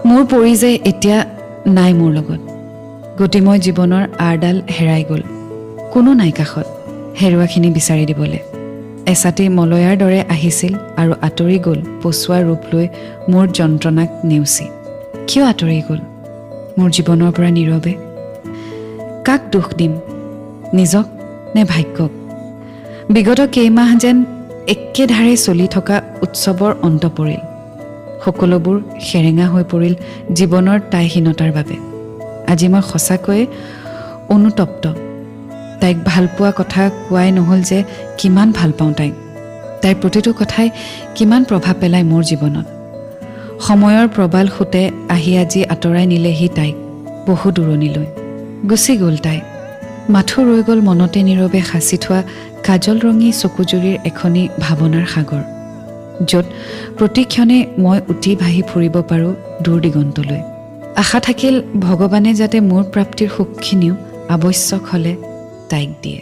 মোৰ পৰি যে এতিয়া নাই মোৰ লগত গতিময় জীৱনৰ আৰডাল হেৰাই গ'ল কোনো নাই কাষত হেৰুৱাখিনি বিচাৰি দিবলৈ এছাতি মলয়াৰ দৰে আহিছিল আৰু আঁতৰি গ'ল পচোৱা ৰূপ লৈ মোৰ যন্ত্ৰণাক নেওচি কিয় আঁতৰি গ'ল মোৰ জীৱনৰ পৰা নীৰৱে কাক দুখ দিম নিজক নে ভাগ্যক বিগত কেইমাহ যেন একেধাৰে চলি থকা উৎসৱৰ অন্ত পৰিল সকলোবোৰ সেৰেঙা হৈ পৰিল জীৱনৰ তাইহীনতাৰ বাবে আজি মই সঁচাকৈয়ে অনুতপ্ত তাইক ভালপোৱা কথা কোৱাই নহ'ল যে কিমান ভাল পাওঁ তাইক তাইৰ প্ৰতিটো কথাই কিমান প্ৰভাৱ পেলায় মোৰ জীৱনত সময়ৰ প্ৰবাল সুতে আহি আজি আঁতৰাই নিলেহি তাইক বহু দূৰণিলৈ গুচি গ'ল তাই মাথো ৰৈ গ'ল মনতে নীৰৱে সাঁচি থোৱা কাজল ৰঙী চকুজুৰিৰ এখনি ভাৱনাৰ সাগৰ য'ত প্ৰতিক্ষণে মই উটি ভাহি ফুৰিব পাৰোঁ দূৰ দিগন্তলৈ আশা থাকিল ভগৱানে যাতে মোৰ প্ৰাপ্তিৰ সুখখিনিও আৱশ্যক হ'লে তাইক দিয়ে